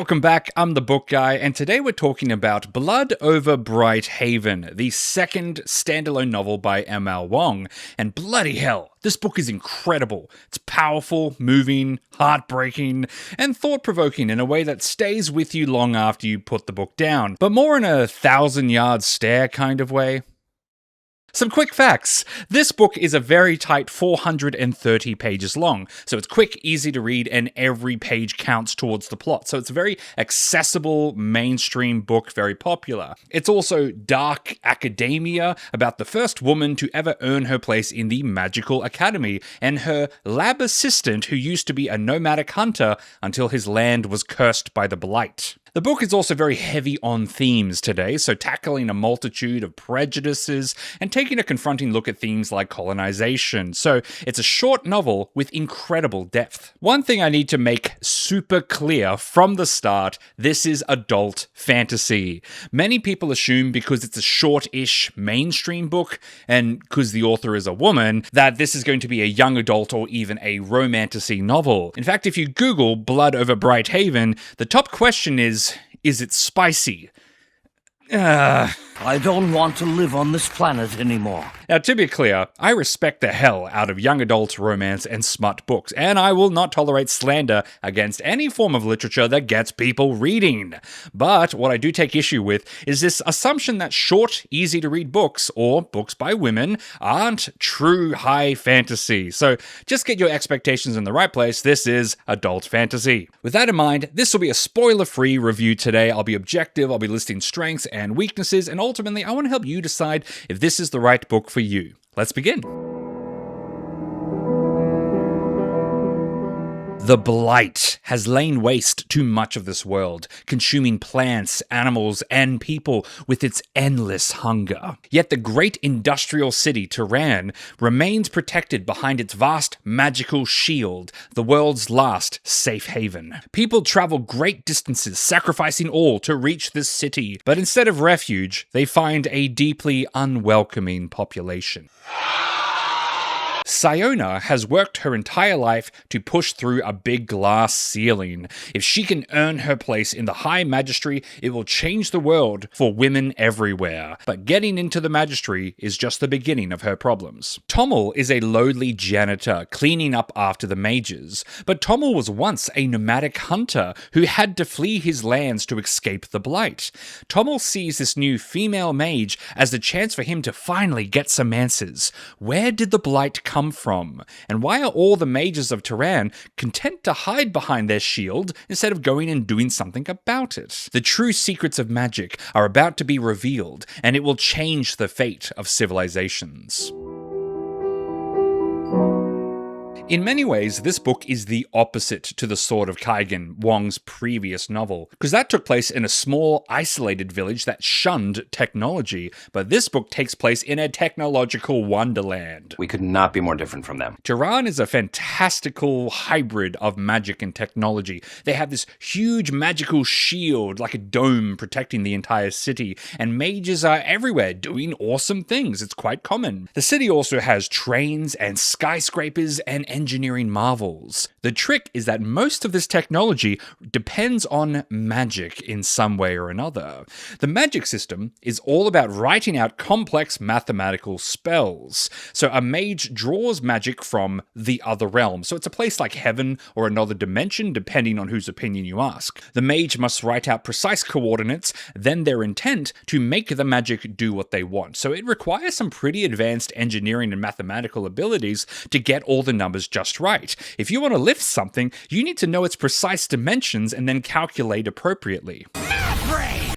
Welcome back, I'm the Book Guy, and today we're talking about Blood over Bright Haven, the second standalone novel by ML Wang. And bloody hell, this book is incredible. It's powerful, moving, heartbreaking, and thought-provoking in a way that stays with you long after you put the book down, but more in a thousand-yard stare kind of way. Some quick facts. This book is a very tight 430 pages long, so it's quick, easy to read, and every page counts towards the plot. So it's a very accessible, mainstream book, very popular. It's also dark academia about the first woman to ever earn her place in the Magical Academy, and her lab assistant who used to be a nomadic hunter until his land was cursed by the Blight. The book is also very heavy on themes today, so tackling a multitude of prejudices and taking a confronting look at themes like colonisation. So it's a short novel with incredible depth. One thing I need to make super clear from the start, this is adult fantasy. Many people assume because it's a short-ish mainstream book, and because the author is a woman, that this is going to be a young adult or even a romantasy novel. In fact, if you Google Blood over Bright Haven, the top question is it spicy? I don't want to live on this planet anymore. Now, to be clear, I respect the hell out of young adult romance and smut books, and I will not tolerate slander against any form of literature that gets people reading. But what I do take issue with is this assumption that short, easy-to-read books, or books by women, aren't true high fantasy. So just get your expectations in the right place. This is adult fantasy. With that in mind, this will be a spoiler-free review today. I'll be objective, I'll be listing strengths and weaknesses, and ultimately, I want to help you decide if this is the right book for you. Let's begin. The Blight has lain waste to much of this world, consuming plants, animals, and people with its endless hunger. Yet the great industrial city, Tehran, remains protected behind its vast magical shield, the world's last safe haven. People travel great distances, sacrificing all to reach this city, but instead of refuge, they find a deeply unwelcoming population. Siona has worked her entire life to push through a big glass ceiling. If she can earn her place in the High Magistracy, it will change the world for women everywhere. But getting into the Magistracy is just the beginning of her problems. Tommel is a lowly janitor, cleaning up after the mages. But Tommel was once a nomadic hunter who had to flee his lands to escape the Blight. Tommel sees this new female mage as the chance for him to finally get some answers. Where did the Blight come from? And why are all the mages of Tehran content to hide behind their shield instead of going and doing something about it? The true secrets of magic are about to be revealed, and it will change the fate of civilizations. In many ways, this book is the opposite to The Sword of Kaigan, Wang's previous novel, because that took place in a small, isolated village that shunned technology, but this book takes place in a technological wonderland. We could not be more different from them. Tehran is a fantastical hybrid of magic and technology. They have this huge magical shield, like a dome, protecting the entire city, and mages are everywhere doing awesome things. It's quite common. The city also has trains and skyscrapers and engineering marvels. The trick is that most of this technology depends on magic in some way or another. The magic system is all about writing out complex mathematical spells. So a mage draws magic from the other realm. So it's a place like heaven or another dimension, depending on whose opinion you ask. The mage must write out precise coordinates, then their intent, to make the magic do what they want. So it requires some pretty advanced engineering and mathematical abilities to get all the numbers just right. If you want to lift something, you need to know its precise dimensions and then calculate appropriately.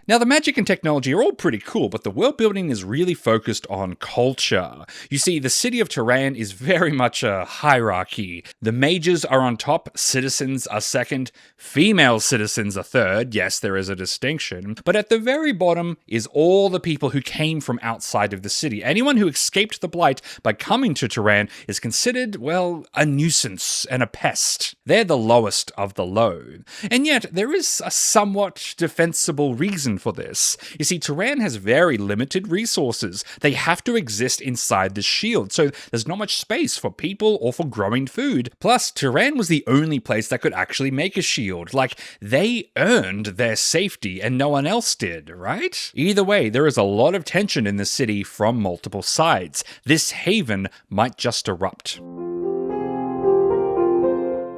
Now, the magic and technology are all pretty cool, but the world building is really focused on culture. You see, the city of Tehran is very much a hierarchy. The mages are on top, citizens are second, female citizens are third. Yes, there is a distinction. But at the very bottom is all the people who came from outside of the city. Anyone who escaped the Blight by coming to Tehran is considered, well, a nuisance and a pest. They're the lowest of the low. And yet, there is a somewhat defensible reason for this. You see, Tehran has very limited resources. They have to exist inside this shield, so there's not much space for people or for growing food. Plus, Tehran was the only place that could actually make a shield. Like, they earned their safety and no one else did, right? Either way, there is a lot of tension in the city from multiple sides. This haven might just erupt.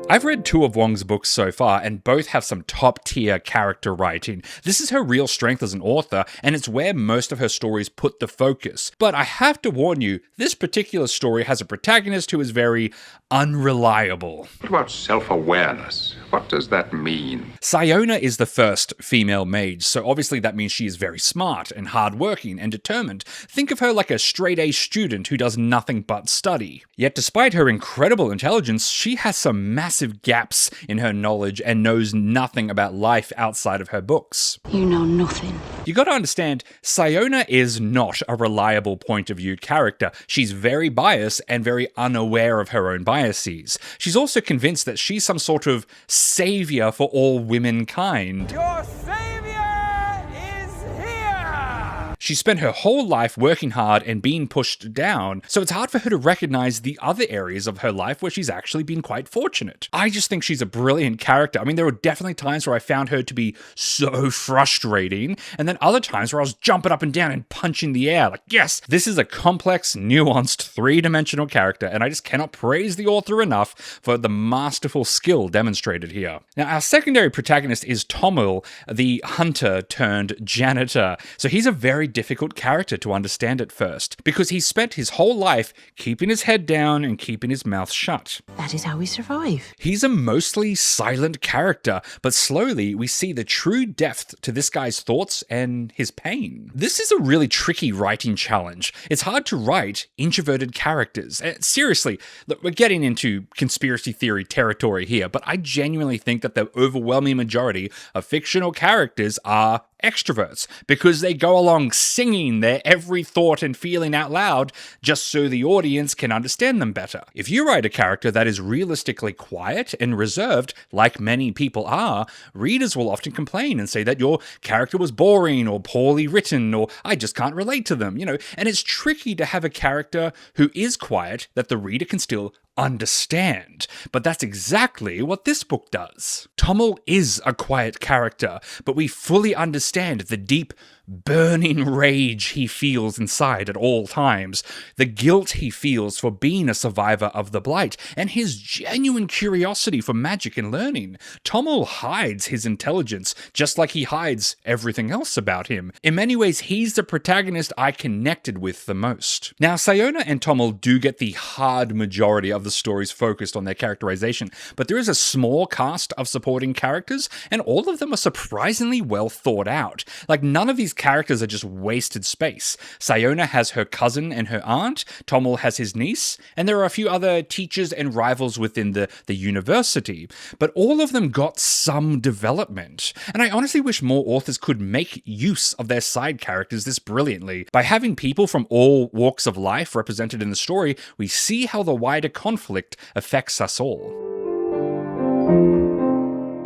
I've read 2 of Wang's books so far, and both have some top-tier character writing. This is her real strength as an author, and it's where most of her stories put the focus. But I have to warn you, this particular story has a protagonist who is very unreliable. What about self-awareness? What does that mean? Siona is the first female mage, so obviously that means she is very smart and hardworking and determined. Think of her like a straight-A student who does nothing but study. Yet despite her incredible intelligence, she has some massive gaps in her knowledge and knows nothing about life outside of her books. You know nothing. You gotta understand, Siona is not a reliable point of view character. She's very biased and very unaware of her own biases. She's also convinced that she's some sort of savior for all womankind. Your savior is here! She spent her whole life working hard and being pushed down, so it's hard for her to recognize the other areas of her life where she's actually been quite fortunate. I just think she's a brilliant character. I mean, there were definitely times where I found her to be so frustrating, and then other times where I was jumping up and down and punching the air. Like, yes, this is a complex, nuanced, three-dimensional character, and I just cannot praise the author enough for the masterful skill demonstrated here. Now, our secondary protagonist is Tommel, the hunter turned janitor. So he's a very difficult character to understand at first, because he spent his whole life keeping his head down and keeping his mouth shut. That is how we survive. He's a mostly silent character, but slowly we see the true depth to this guy's thoughts and his pain. This is a really tricky writing challenge. It's hard to write introverted characters. Seriously, look, we're getting into conspiracy theory territory here, but I genuinely think that the overwhelming majority of fictional characters are extroverts, because they go along singing their every thought and feeling out loud just so the audience can understand them better. If you write a character that is realistically quiet and reserved, like many people are, readers will often complain and say that your character was boring or poorly written, or I just can't relate to them, and it's tricky to have a character who is quiet that the reader can still understand. But that's exactly what this book does. Tommel is a quiet character, but we fully understand the deep, burning rage he feels inside at all times, the guilt he feels for being a survivor of the Blight, and his genuine curiosity for magic and learning. Tommel hides his intelligence, just like he hides everything else about him. In many ways, he's the protagonist I connected with the most. Now, Siona and Tommel do get the hard majority of the stories focused on their characterization, but there is a small cast of supporting characters, and all of them are surprisingly well thought out. Like, none of these characters are just wasted space. Siona has her cousin and her aunt, Tommel has his niece, and there are a few other teachers and rivals within the university, but all of them got some development. And I honestly wish more authors could make use of their side characters this brilliantly. By having people from all walks of life represented in the story, we see how the wider conflict affects us all.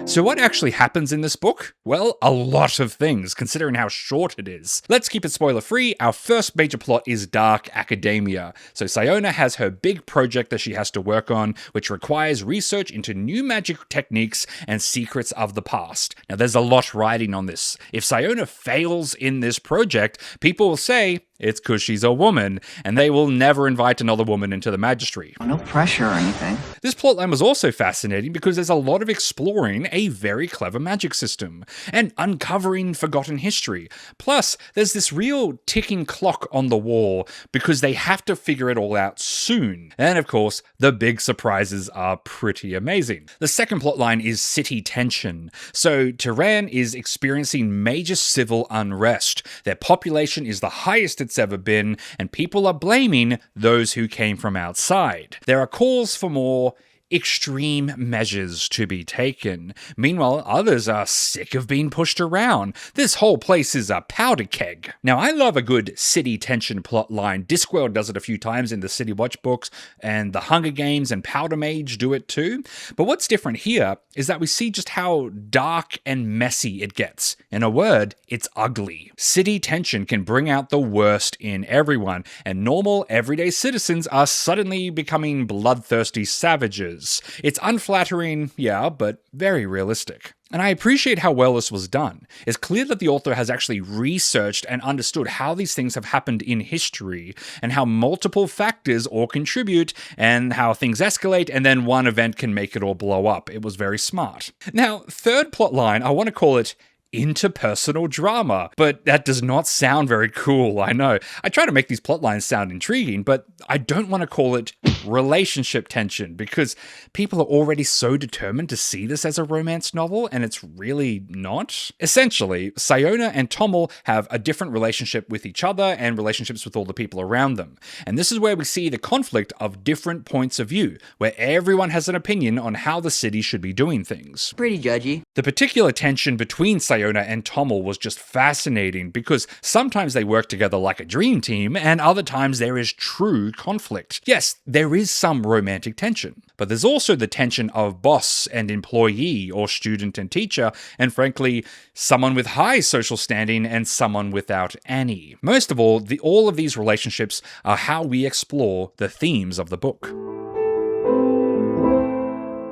So what actually happens in this book? Well, a lot of things, considering how short it is. Let's keep it spoiler-free. Our first major plot is dark academia. So Siona has her big project that she has to work on, which requires research into new magic techniques and secrets of the past. Now, there's a lot riding on this. If Siona fails in this project, people will say it's because she's a woman, and they will never invite another woman into the magistry. No pressure or anything. This plotline was also fascinating because there's a lot of exploring a very clever magic system and uncovering forgotten history. Plus, there's this real ticking clock on the wall because they have to figure it all out soon. And of course, the big surprises are pretty amazing. The second plotline is city tension. So Tehran is experiencing major civil unrest. Their population is the highest it's ever been, and people are blaming those who came from outside. There are calls for more extreme measures to be taken. Meanwhile, others are sick of being pushed around. This whole place is a powder keg. Now, I love a good city tension plot line. Discworld does it a few times in the City Watch books, and the Hunger Games and Powder Mage do it too. But what's different here is that we see just how dark and messy it gets. In a word, it's ugly. City tension can bring out the worst in everyone, and normal, everyday citizens are suddenly becoming bloodthirsty savages. It's unflattering, yeah, but very realistic. And I appreciate how well this was done. It's clear that the author has actually researched and understood how these things have happened in history, and how multiple factors all contribute, and how things escalate, and then one event can make it all blow up. It was very smart. Now, third plot line, I want to call it interpersonal drama, but that does not sound very cool, I know. I try to make these plot lines sound intriguing, but I don't want to call it relationship tension, because people are already so determined to see this as a romance novel, and it's really not. Essentially, Sayona and Tommel have a different relationship with each other and relationships with all the people around them. And this is where we see the conflict of different points of view, where everyone has an opinion on how the city should be doing things. Pretty judgy. The particular tension between Sayona and Tommel was just fascinating, because sometimes they work together like a dream team, and other times there is true conflict. Yes, there is some romantic tension, but there's also the tension of boss and employee, or student and teacher, and frankly, someone with high social standing and someone without any. Most of all of these relationships are how we explore the themes of the book.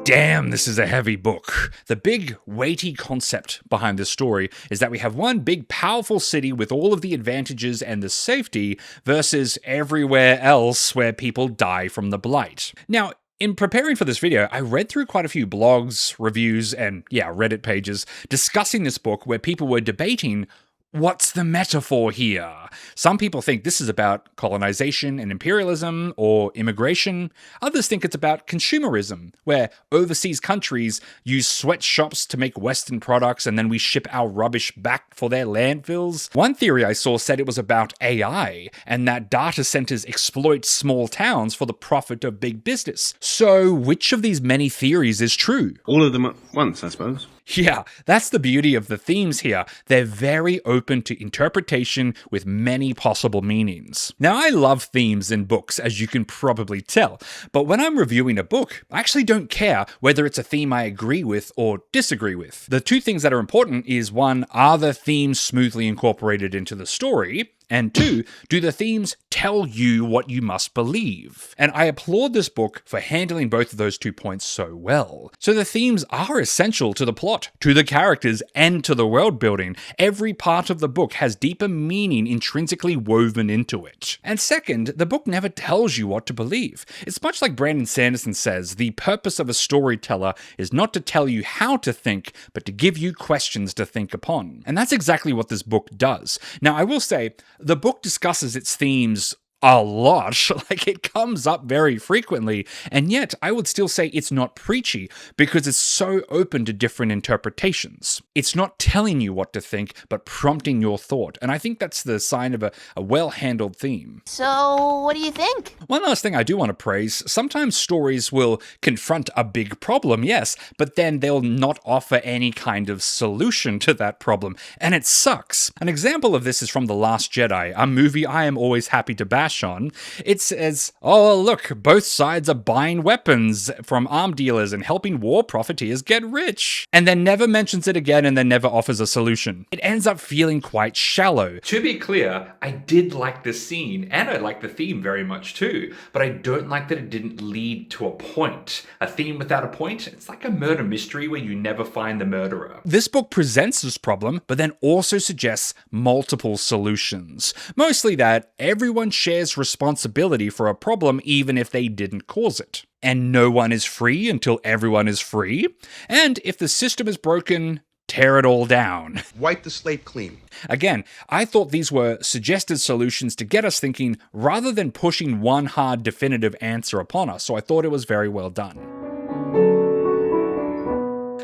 Damn, this is a heavy book. The big, weighty concept behind this story is that we have one big, powerful city with all of the advantages and the safety versus everywhere else where people die from the Blight. Now, in preparing for this video, I read through quite a few blogs, reviews, and Reddit pages discussing this book where people were debating, what's the metaphor here? Some people think this is about colonization and imperialism or immigration. Others think it's about consumerism, where overseas countries use sweatshops to make Western products and then we ship our rubbish back for their landfills. One theory I saw said it was about AI and that data centers exploit small towns for the profit of big business. So which of these many theories is true? All of them at once, I suppose. Yeah, that's the beauty of the themes here. They're very open to interpretation with many possible meanings. Now, I love themes in books, as you can probably tell, but when I'm reviewing a book, I actually don't care whether it's a theme I agree with or disagree with. The two things that are important is, one, are the themes smoothly incorporated into the story? And two, do the themes tell you what you must believe? And I applaud this book for handling both of those 2 points so well. So the themes are essential to the plot, to the characters, and to the world building. Every part of the book has deeper meaning intrinsically woven into it. And second, the book never tells you what to believe. It's much like Brandon Sanderson says, the purpose of a storyteller is not to tell you how to think, but to give you questions to think upon. And that's exactly what this book does. Now, I will say, the book discusses its themes a lot, like it comes up very frequently, and yet I would still say it's not preachy because it's so open to different interpretations. It's not telling you what to think, but prompting your thought, and I think that's the sign of a well-handled theme. So, what do you think? One last thing I do want to praise, sometimes stories will confront a big problem, yes, but then they'll not offer any kind of solution to that problem, and it sucks. An example of this is from The Last Jedi, a movie I am always happy to bash on. It says, oh look, both sides are buying weapons from arm dealers and helping war profiteers get rich, and then never mentions it again and then never offers a solution. It ends up feeling quite shallow. To be clear, I did like the scene and I like the theme very much too, but I don't like that it didn't lead to a point. A theme without a point, it's like a murder mystery where you never find the murderer. This book presents this problem, but then also suggests multiple solutions. Mostly that everyone shares responsibility for a problem even if they didn't cause it. And no one is free until everyone is free. And if the system is broken, tear it all down. Wipe the slate clean. Again, I thought these were suggested solutions to get us thinking rather than pushing one hard definitive answer upon us, so I thought it was very well done.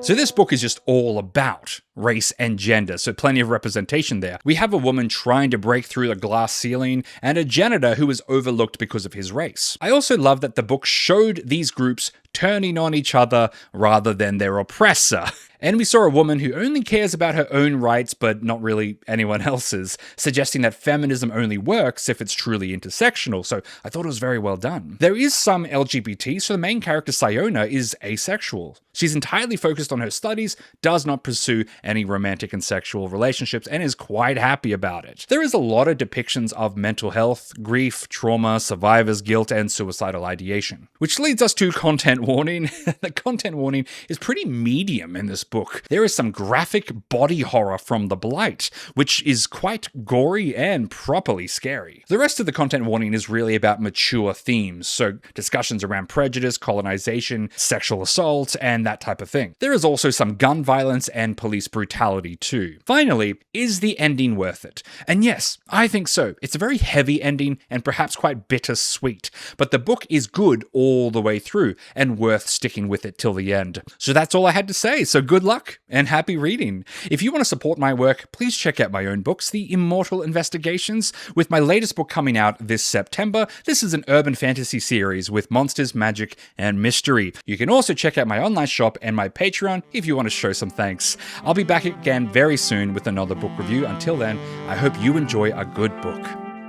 So this book is just all about race, and gender, so plenty of representation there. We have a woman trying to break through the glass ceiling, and a janitor who is overlooked because of his race. I also love that the book showed these groups turning on each other rather than their oppressor. And we saw a woman who only cares about her own rights but not really anyone else's, suggesting that feminism only works if it's truly intersectional, so I thought it was very well done. There is some LGBT, so the main character Siona is asexual. She's entirely focused on her studies, does not pursue any romantic and sexual relationships, and is quite happy about it. There is a lot of depictions of mental health, grief, trauma, survivor's guilt, and suicidal ideation. Which leads us to content warning. The content warning is pretty medium in this book. There is some graphic body horror from the Blight, which is quite gory and properly scary. The rest of the content warning is really about mature themes, so discussions around prejudice, colonization, sexual assault, and that type of thing. There is also some gun violence and police brutality too. Finally, is the ending worth it? And yes, I think so. It's a very heavy ending and perhaps quite bittersweet, but the book is good all the way through and worth sticking with it till the end. So that's all I had to say, so good luck and happy reading. If you want to support my work, please check out my own books, The Immortal Investigations, with my latest book coming out this September. This is an urban fantasy series with monsters, magic, and mystery. You can also check out my online shop and my Patreon if you want to show some thanks. I'll be back again very soon with another book review. Until then, I hope you enjoy a good book.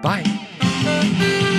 Bye.